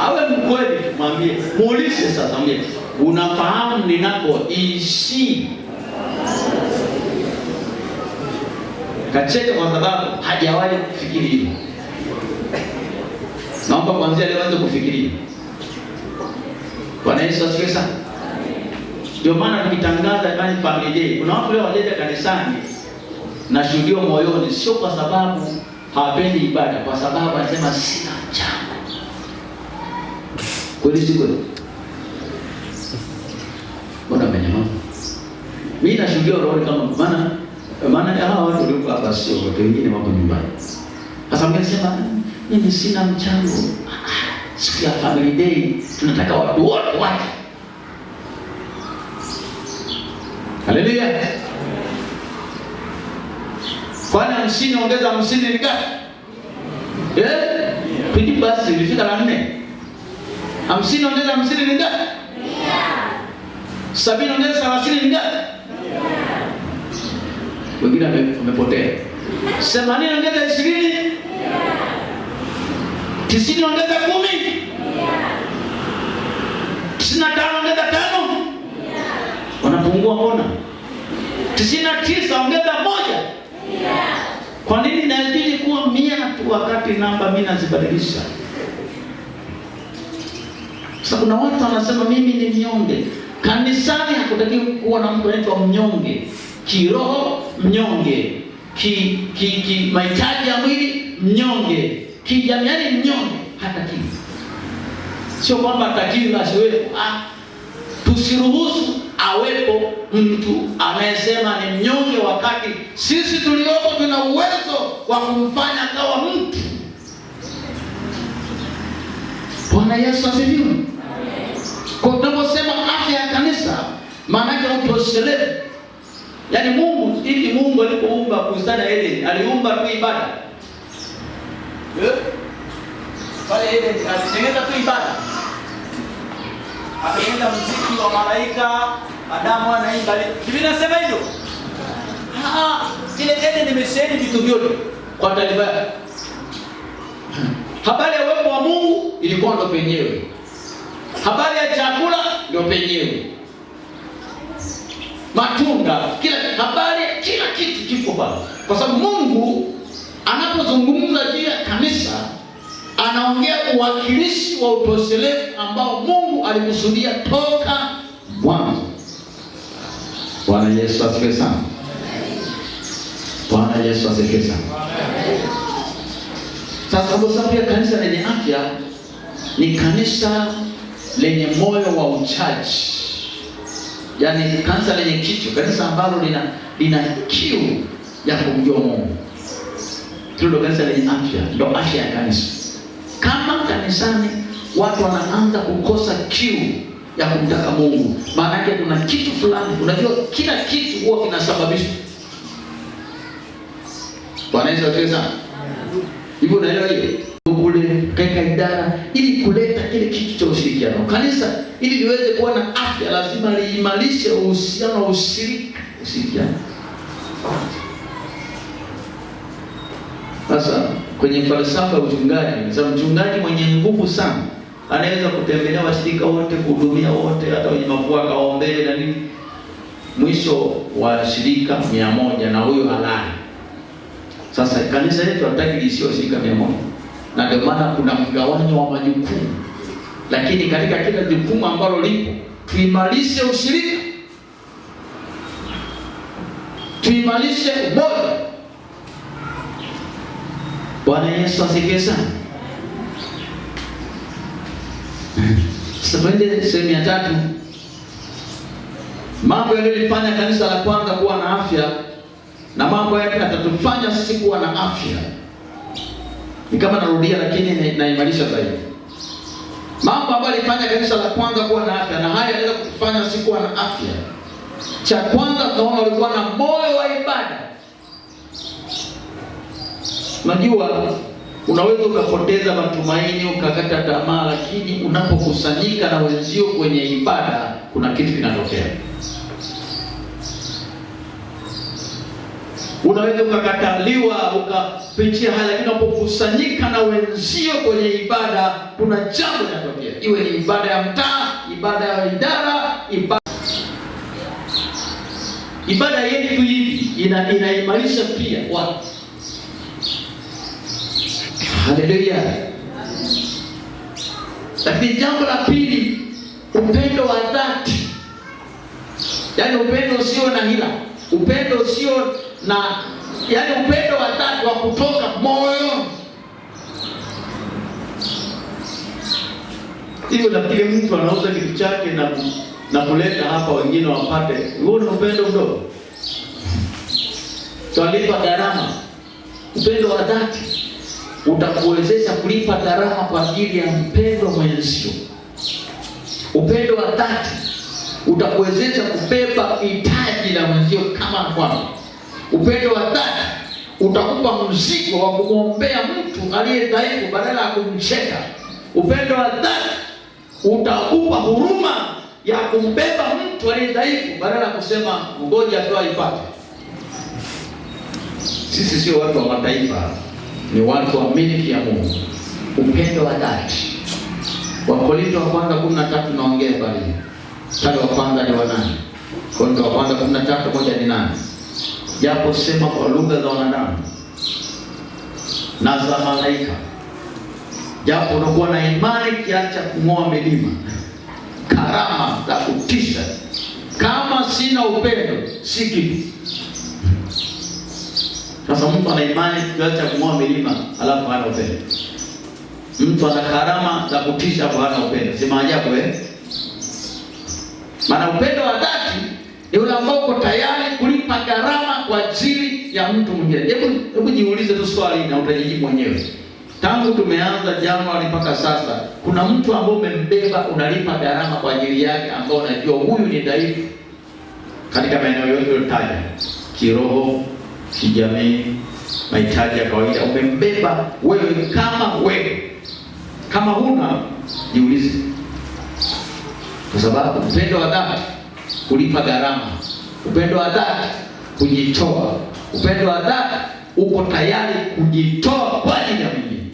Awe mkweli, mwambie. Muulize sasa, mwambie, unafahamu ninakoishi? Kacheka kwa sababu hajawahi kufikiri hivyo. Naomba kuanzia leo anze kufikiria. Bwana Yesu asifiwe sana. Ndio maana tukitangaza imani family day, kuna watu leo waje kanisani na shuhudio moyoni, sio kwa sababu hawapendi ibada, kwa sababu anasema sina mchango. Kweli si kweli? Bwana mwenyewe. Mimi nashuhudia roho kama maana hawa watu walikuwa hapa sio wote, wengine wako nyumbani. Sasa mngesema mimi sina mchango. Siku ya family day tunataka watu wote waje. Haleluya. Kwani 50 ongeza 50 ni ngapi? Pindi basi ilifika la 4. 50 ongeza 50 ni ngapi? 70 ongeza 30 ni ngapi? Wengine wamepotea. 80 ongeza 20? 90 ongeza 10? 95 ongeza 5? Wanapungua mbona? 99 ongeza 1? Kwa nini inabidi kuwa 100 tu wakati namba mimi nazibadilisha? Sasa kuna watu wanasema mimi ni mnyonge. Kanisani hakutakiwi kuwa na mtu anaitwa mnyonge. Kiroho mnyonge, mahitaji ya mwili mnyonge, kijamii mnyonge, hatakiwi. Sio kwamba hatakiwi asiwepo. Tusiruhusu awepo mtu anayesema ni mnyonge, wakati sisi tulioko tuna uwezo wa kumfanya akawa mtu. Bwana Yesu asifiwe. Kwa tunaposema afya ya kanisa, maana yake utoshelevu. Yaani Mungu alipoumba bustani ya Eden, aliumba tu ibada. Pale Eden alitengeneza tu ibada. Akatengeneza muziki wa malaika, Adamu anaimba. Biblia inasema hivyo. Ile Eden imesheheni vitu vyote kwa taarifa. Habari ya uwepo wa Mungu ilikuwa ndo penyewe. Habari ya chakula ndio penyewe. Matunda, kila kitu kiko pale. Kwa sababu Mungu anapozungumza juu ya kanisa, anaongea uwakilishi wa utoshelevu ambao Mungu alikusudia toka mwanzo. Bwana Yesu asifiwe sana. Bwana Yesu asifiwe sana. Sasa kwa sababu ya kanisa lenye afya ni kanisa lenye moyo wa uchaji. Yaani kanisa lenye kicho, kanisa ambalo lina kiu ya kumjua Mungu. Ndio kanisa lenye afya, ndio afya ya kanisa. Kama kanisani watu wanaanza kukosa kiu ya kumtaka Mungu, maana yake kuna kitu fulani. Unajua kila kitu huwa kinasababishwa. Bwana Yesu asifiwe sana. Hivyo unaelewa hiyo? Kule katika idara ili kuleta kile kitu cha ushirikiano. Kanisa ili liweze kuwa na afya lazima liimarishe uhusiano wa ushirikiano. Sasa kwenye falsafa ya uchungaji, sababu mchungaji mwenye nguvu sana anaweza kutembelea washirika wote, kuhudumia wote, hata wenye mafua kaombee na nini. Mwisho wa shirika 100 na huyo halali. Sasa kanisa letu hataki lisio shirika 100. Na ndio maana kuna mgawanyo wa majukumu. Lakini katika kila jukumu ambalo lipo, tuimarishe ushirika. Tuimarishe umoja. Bwana Yesu asifiwe sana. Sasa twende sehemu ya 3. Mambo yaliyofanya kanisa la kwanza kuwa na afya na mambo yake yatatufanya sisi kuwa na afya. Ni kama narudia lakini naimarisha zaidi. mambo ambayo alifanya kanisa la kwanza kuwa na afya, na haya yanaweza kufanya sisi kuwa na afya. Cha kwanza tunaona walikuwa na moyo wa ibada. Unajua, unaweza ukapoteza matumaini, ukakata tamaa, lakini unapokusanyika na wenzio kwenye ibada, kuna kitu kinatokea. Unaweza ukakataliwa, ukapitia hali, lakini unapokusanyika na wenzio kwenye ibada, kuna jambo linatokea. Iwe ni ibada ya mtaa, ibada ya idara, ibada yetu hivi inaimarisha pia watu. Haleluya. Lakini jambo la pili, upendo wa dhati. Yaani upendo usio na hila, upendo usio na, yaani upendo wa dhati wa kutoka moyo. Hivyo nafikiri mtu anauza kitu chake na kuleta hapa wengine wapate. Huo ni upendo mdogo. Twalipa gharama. Upendo wa dhati utakuwezesha kulipa gharama kwa ajili ya mpendo mwenzio. Upendo wa dhati utakuwezesha kubeba hitaji la mwenzio kama kwako. Upendo wa dhati utakupa mzigo wa kumwombea mtu aliye dhaifu badala ya kumcheka. Upendo wa dhati utakupa huruma ya kumbeba mtu aliye dhaifu badala ya kusema ngoja tu aipate. Sisi sio watu wa mataifa, ni watu wa miliki ya Mungu. Upendo wa dhati. Wakorintho wa kwanza 13 naongea pale. Mstari wa kwanza ni wa 8. Wakorintho wa kwanza 13 moja ni 8. Japo sema kwa lugha za wanadamu na za malaika, japo unakuwa na imani kiasi cha kung'oa milima, karama za kutisha, kama sina upendo si kitu. Sasa mtu ana imani kiasi cha kung'oa milima alafu hana upendo. Mtu ana karama za kutisha kwa hana upendo. Si maajabu Maana upendo wa dhati ni ule ambao uko tayari kulipa gharama kwa ajili ya mtu mwingine. Hebu jiulize tu swali na utajibu mwenyewe. Tangu tumeanza Januari mpaka sasa, kuna mtu ambaye umembeba unalipa gharama kwa ajili yake, ambao unajua huyu ni dhaifu katika maeneo yote uliyotaja, kiroho, kijamii, mahitaji ya kawaida, umembeba wewe kama wewe. Kama huna, jiulize. Kwa sababu upendo wa dhati kulipa gharama, upendo wa dhati kujitoa, upendo wa dhati uko tayari kujitoa kwa ajili ya mwingine.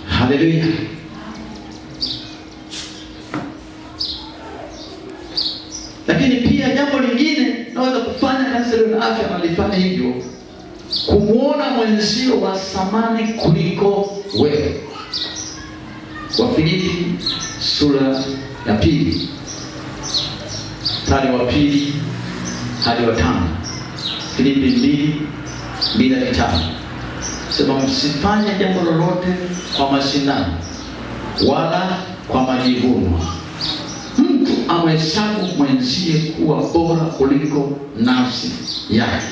Haleluya. Lakini pia jambo lingine naweza kufanya kanisa la afya na lifanye hivyo, kumuona mwenzio wa thamani kuliko wewe. Wafilipi sura ya 2 mstari wa 2 hadi wa 5. Filipi 2:5. Sema msifanye jambo lolote kwa mashindano wala kwa majivuno. Mtu amhesabu mwenzie kuwa bora kuliko nafsi yake.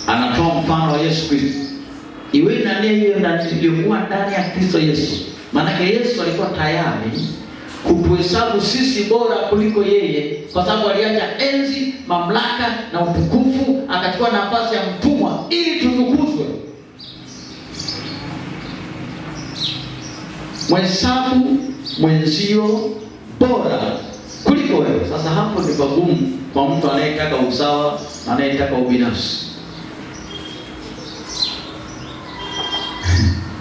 Anatoa mfano wa Yesu Kristo. Iwe na nia hiyo iliyokuwa ndani ya Kristo Yesu. Maana Yesu alikuwa tayari kutuhesabu sisi bora kuliko yeye, kwa sababu aliacha enzi, mamlaka na utukufu, akachukua nafasi ya mtumwa ili tutukuzwe. Mhesabu mwenzio bora kuliko wewe. Sasa hapo ni pagumu kwa mtu anayetaka usawa, anayetaka ubinafsi.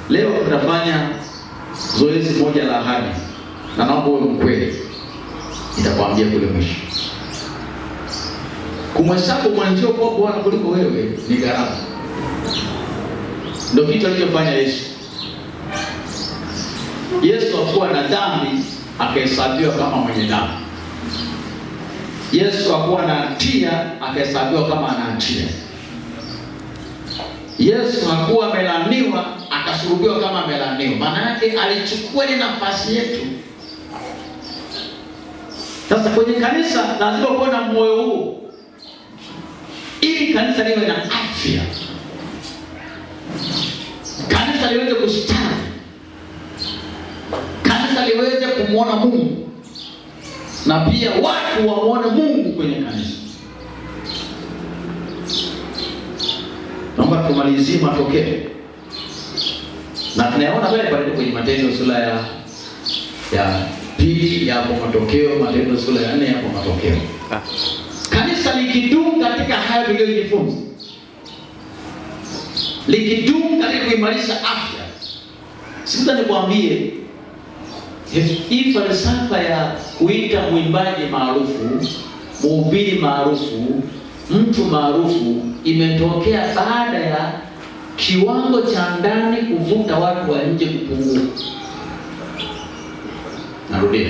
Leo tutafanya zoezi moja la ahadi, na naomba uwe mkweli. Nitakwambia kule mwisho. Kumhesabu mwenzio kuwa bora kuliko wewe ni gharama. Ndio kitu alichofanya Yesu. Yesu hakuwa na dhambi akahesabiwa kama mwenye dhambi. Yesu hakuwa na hatia akahesabiwa kama ana hatia. Yesu hakuwa amelaniwa akasulubiwa kama amelaniwa. Maana yake alichukua ile nafasi yetu. Sasa kwenye kanisa lazima kuwe na moyo huo, ili kanisa liwe na afya. Kanisa kanisa liweze kustawi, kanisa liweze kumwona Mungu, na pia watu wamuone Mungu kwenye kanisa. Naomba tumalizie matokeo, na tunaona pale kwenye Matendo sura ya pili yapo matokeo, Matendo sura ya 4 yapo matokeo. Kanisa likidumu katika hayo tuliyojifunza, likidumu katika kuimarisha afya, sasa nikwambie, hii falsafa ya kuita mwimbaji maarufu, mhubiri maarufu, mtu maarufu imetokea baada ya kiwango cha ndani kuvuta watu wa nje kupungua. Narudia,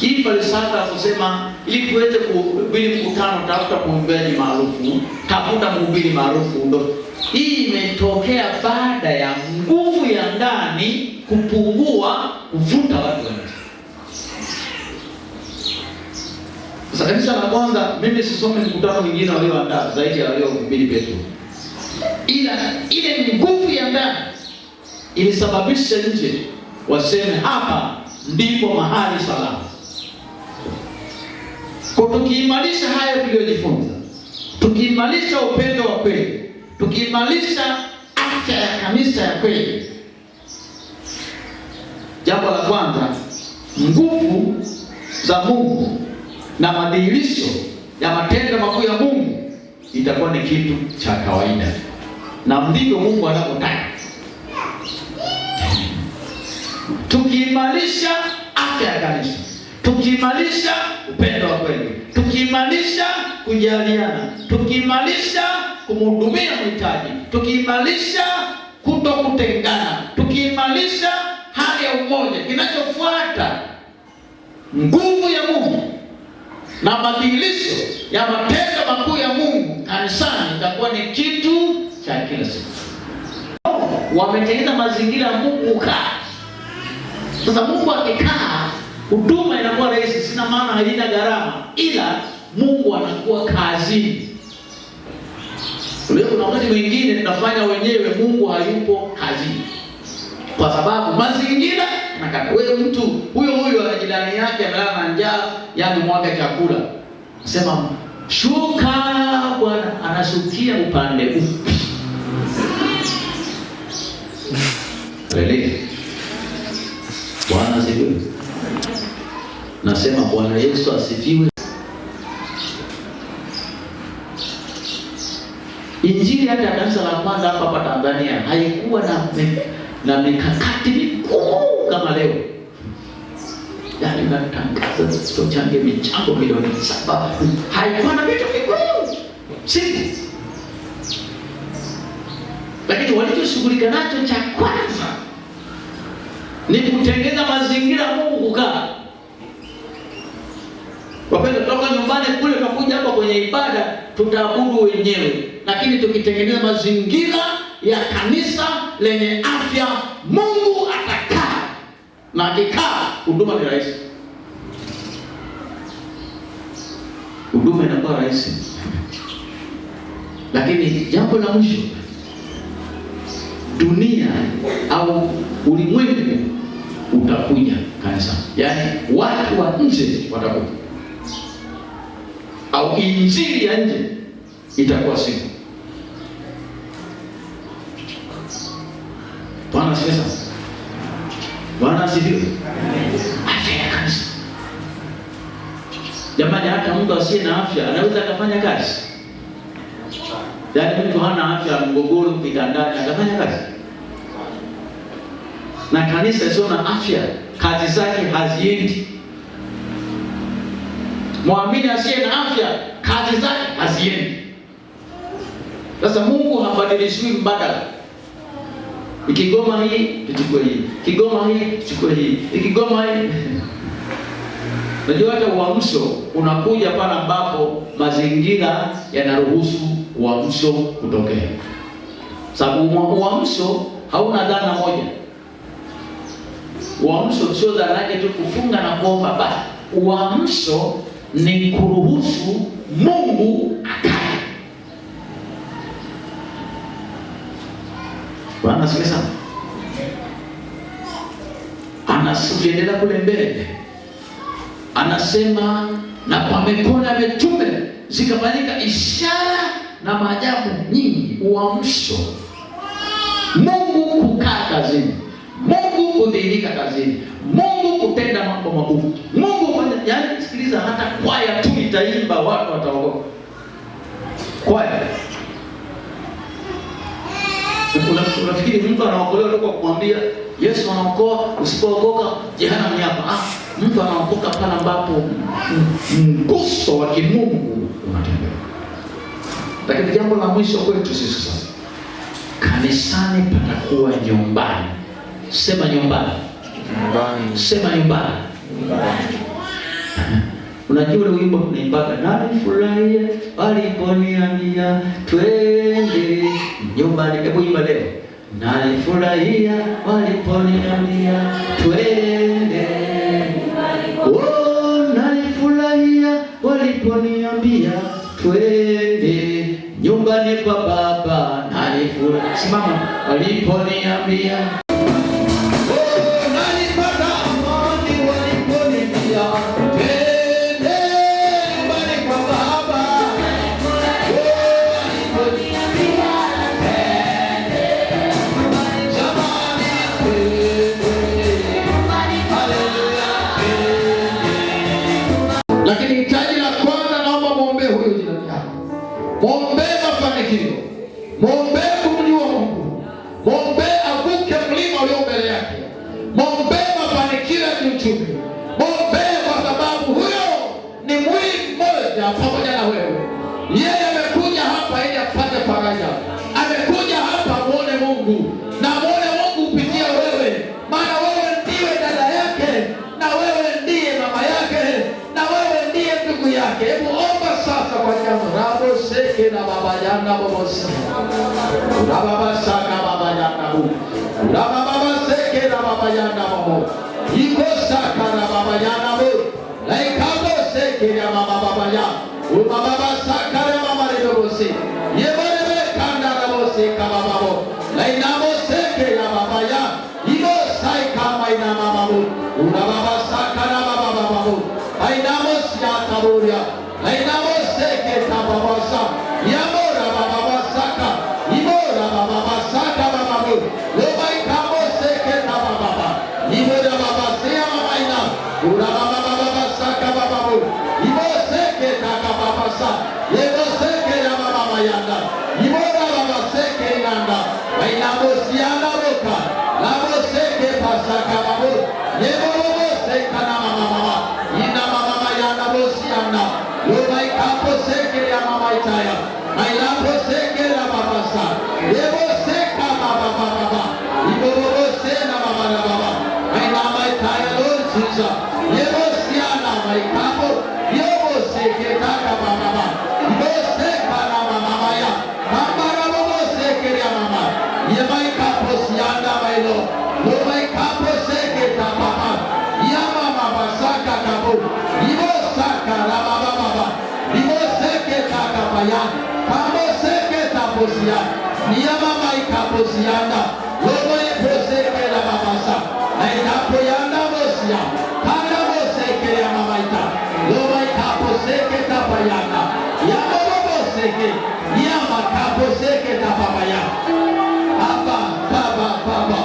hii falsafa ya kusema ili tuweze kuhubiri mkutano, tafuta mwimbaji maarufu, tafuta mhubiri maarufu, ndo hii imetokea baada ya nguvu ya ndani kupungua, kuvuta watu wa nje. Sasa kanisa la kwanza, mimi sisome mkutano mwingine walioandaa zaidi ya waliohubiri Petro, ila ile nguvu ya ndani ilisababisha nje waseme hapa ndipo mahali salama. Kwa tukiimarisha hayo tuliyojifunza, tukiimarisha upendo wa kweli, tukiimarisha afya ya kanisa ya kweli, jambo la kwanza, nguvu za Mungu na madhihirisho ya matendo makuu ya Mungu itakuwa ni kitu cha kawaida, na ndivyo Mungu anapotaka. Tukiimarisha afya ya kanisa, tukiimarisha upendo wa kweli, tukiimarisha kujaliana, tukiimarisha kumhudumia mhitaji, tukiimarisha kutokutengana, tukiimarisha hali ya umoja, kinachofuata nguvu ya Mungu na madhihirisho ya matendo makuu ya Mungu kanisani itakuwa ni kitu cha kila siku. Wametengeneza mazingira ya Mungu kaa. Sasa Mungu akikaa, huduma inakuwa rahisi, sina maana haina gharama, ila Mungu anakuwa kazini. Leo kuna wakati mwingine tunafanya wenyewe, Mungu hayupo kazini, kwa sababu mazingira nakata. Wewe mtu huyo ana jirani yake amelala na njaa, yamemwaga chakula, sema shuka Bwana, anashukia upande upi? Lele Bwana asifiwe. Nasema Bwana Yesu asifiwe. Injili hata kanisa la kwanza hapa Tanzania haikuwa na mikakati mikuu kama leo. Yaani natangaza tuchange michango milioni 7. Haikuwa na vitu vikuu. Sisi. Lakini walichoshughulika nacho cha kwanza ni kutengeneza mazingira Mungu kukaa. Wapenda kutoka nyumbani kule tunakuja hapa kwenye ibada tutaabudu wenyewe, lakini tukitengeneza mazingira ya kanisa lenye afya, Mungu atakaa, na akikaa huduma ni rahisi. Huduma inakuwa rahisi. Lakini jambo la mwisho, dunia au ulimwengu utakuja kanisa, yaani watu wa nje watakuja, au injili ya nje itakuwa siku. Bwana asifiwe. Bwana asifiwe. Afya ya kanisa. Jamani, hata mtu asiye na afya anaweza akafanya kazi. Yaani mtu hana afya, mgogoro kitandani, atafanya kazi. Na kanisa sio na afya, kazi zake haziendi. Muamini asiye na afya, kazi zake haziendi. Sasa Mungu habadilishwi mbadala. Ikigoma hii tuchukue hii, Kigoma hii tuchukue hii, ikigoma hii. Najua hata uamsho unakuja pale ambapo mazingira yanaruhusu uamsho kutokea. Sababu uamsho hauna dhana moja. Uamsho sio dhana yake tu kufunga na kuomba, basi uamsho ni kuruhusu Mungu akae. Bwana asifiwe sana. Tukiendelea kule mbele, anasema na kwa mikono ya mitume zikafanyika ishara na maajabu nyingi. Uamsho, Mungu kukaa kazini, Mungu kudhihirika kazini, Mungu kutenda mambo makubwa, Mungu kufanya. Yaani sikiliza, hata kwaya tu itaimba, watu wataokoka. Kwaya, unafikiri mtu anaokolewa kwa kumwambia Yesu anaokoa, usipookoka jehanamu yako? Mtu anaokoka pale ambapo mguso wa kimungu unatembea. Lakini jambo la mwisho kwetu sisi sasa, kanisani patakuwa nyumbani. Sema nyumbani. Nyumbani. Sema nyumbani. Nyumbani. Unajua ule wimbo tunaimbaga, nalifurahia waliponiambia twende nyumbani. Hebu imba leo. Nalifurahia waliponiambia twende. Oh, nalifurahia waliponiambia twende nyumbani kwa Baba. Nalifurahia. Simama. Waliponiambia mafanikio, muombe kumjua Mungu, muombe avuke mlima ulio mbele yake, muombe mafanikio ya kiuchumi, muombe kwa sababu huyo ni mwili mmoja pamoja na wewe. Yeye amekuja hapa ili apate faraja, amekuja hapa muone Mungu na muone Mungu kupitia wewe, maana wewe ndiwe dada yake na wewe ndiye mama yake na wewe ndiye ndugu yake. Hebu omba sasa kwa jambo rabo seke na baba yana bobosi na baba saka baba yana bu na baba seke na baba yana bobo iko saka na baba yana bu laika bo seke na baba ya u baba saka na baba bobosi ye bale kanda na bosi kama babo laina bo seke na baba ya iko sai kama ina mama bu na baba saka na baba babo aina mo sia taburia aina mo seke na baba sa yamora baba saka ibora baba saka baba bu lobai kamo seke na baba ibora baba sia mama ina ura baba saka baba bu ibo seke na baba sa yebo seke na mama yanda ibora baba seke nanda aina mo sia na roka la mo seke pasaka babu yebo mo seka na mama ina mama yanda mo sia na lobai kamo seke ya mama itaya aina mo seke na baba sa yebo seka baba ibo mo sena mama na baba aina mai itaya lo sisa yebo sia na mai kamo yebo seke ta baba ibo seka na mama ya mama na mo seke ya mama yebo kamo sia na mai lo lobai kamo seke ta baba ya mama saka kamo ibo saka na baba ibo seke ta baba ya kamo seke ta bosia niya mama ikaposiana lobo iposeke na baba sa aina poyana bosia kana boseke ya mama ita lobo ikaposeke ta bayana ya baba boseke niya makaposeke ta baba ya baba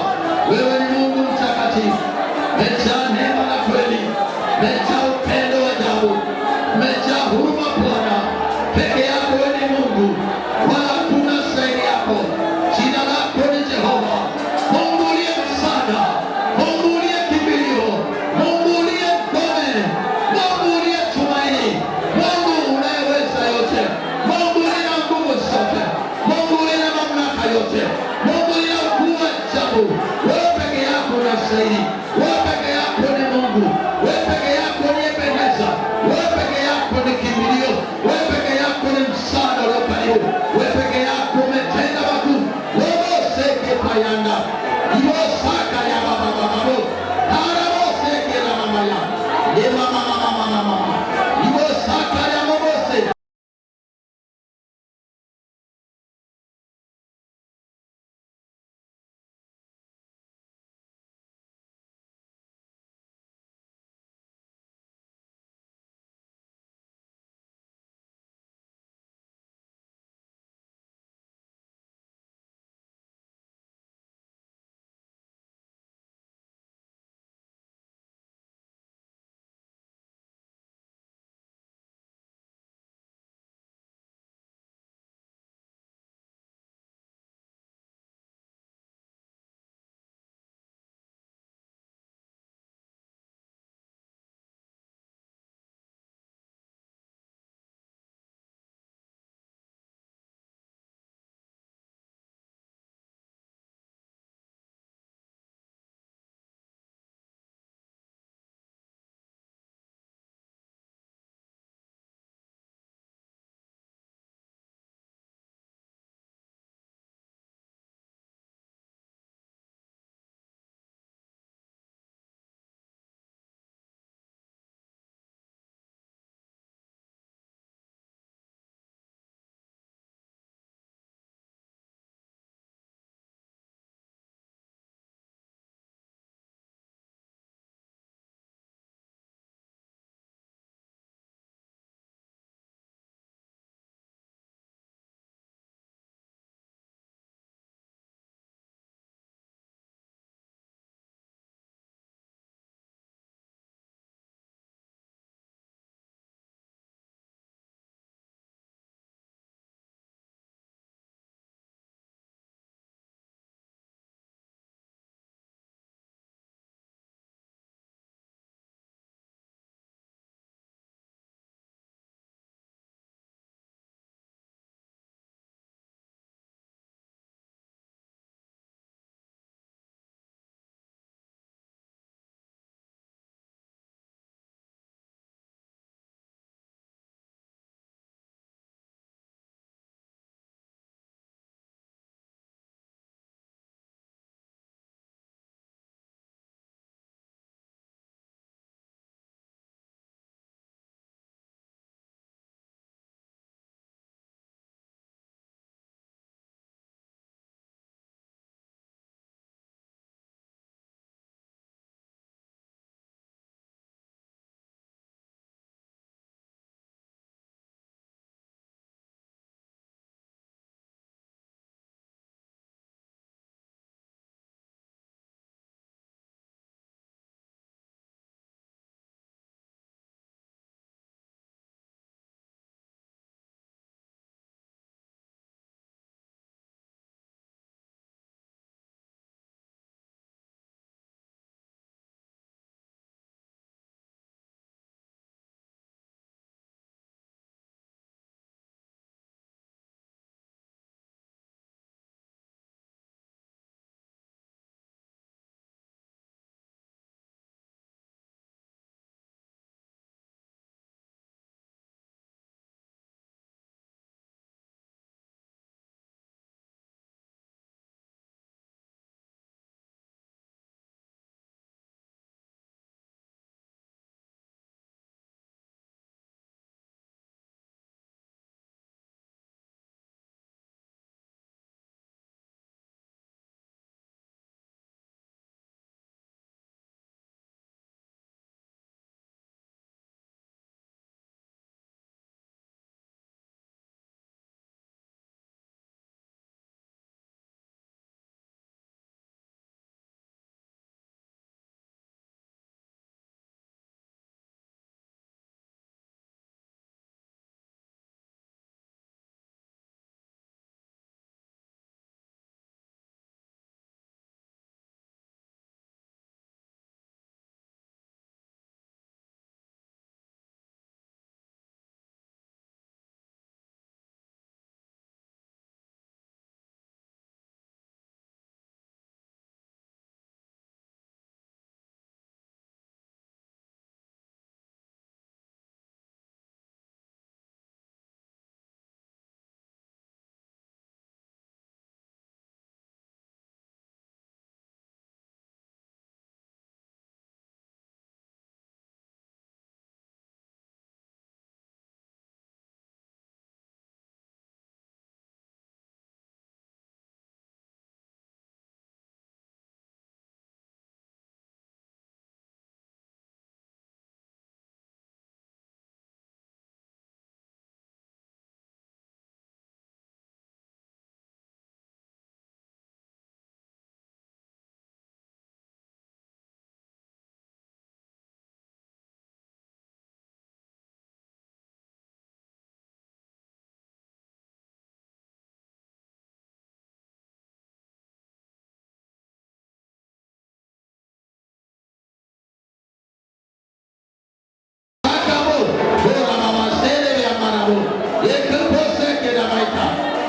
wewe ni Mungu mtakatifu, umejaa neema na kweli, umejaa upendo wa ajabu, umejaa huruma Bwana. Peke yako wewe ni Mungu, wala hakuna zaidi yako. Jina lako ni Jehova, Mungu uliye msaada, Mungu uliye kimbilio, Mungu uliye ngome, Mungu uliye tumaini, Mungu unayeweza yote, Mungu uliye na nguvu zote, Mungu uliye na mamlaka yote, Mungu uliye ukuu wa ajabu. Wewe peke yako unastahili, wewe peke yako ni Mungu, wewe peke yako unayependeza, wewe peke yako ni kimbilio, wewe peke yako ni msaada ulio karibu, wewe peke yako umetenda makuu. Wewe seke payanda ibo saka ya baba ara seke la mama ya ye mama ibo saka ya mama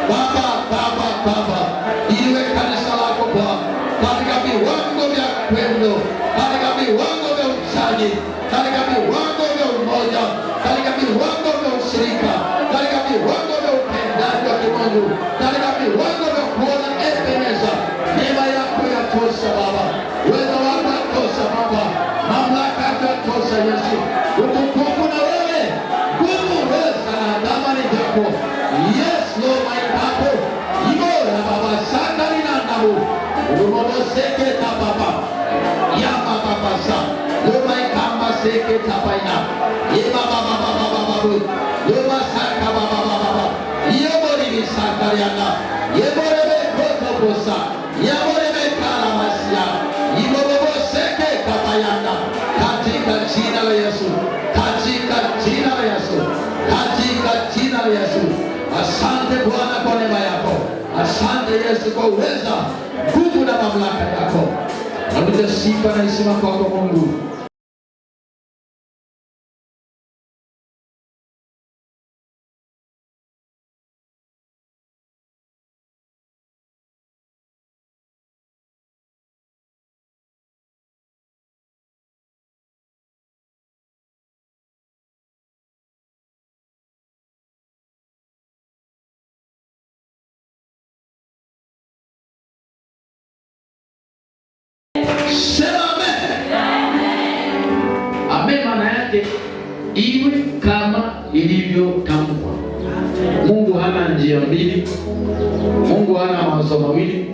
Baba, iwe kanisa lako Bwana katika viwango vya kwendo, katika viwango vya uchaji, katika viwango vya umoja, katika viwango vya ushirika, katika viwango vya upendaji wa kimungu, katika viwango vya kuona Ebeneza. Neema yako yatosha Baba, uwezo wako yatosha Baba, mamlaka yako yatosha Yesu. Utukufu na wewe, nguvu, uweza na adama ni vyako. Yes Lord, my Papa. Ibora Baba sanda linanamu urumodo seke tababa ya Baba sa loma ikamba seke tabaina ye Baba loma saka Baba yebori bisakariana yeborebe kotobosa yeborebe kalamasia ibobo seke tabayana katika jina la Yesu, katika jina la Yesu, katika jina la Yesu. Asante Bwana kwa neema yako. Asante Yesu kwa uweza, nguvu na mamlaka yako. Nakuja sifa na heshima kwako Mungu. Iwe kama ilivyotamkwa. Mungu hana njia mbili. Mungu hana mawazo mawili.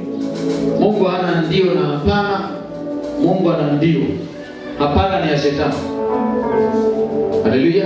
Mungu hana ndio na hapana. Mungu ana ndio. Hapana ni ya Shetani. Haleluya.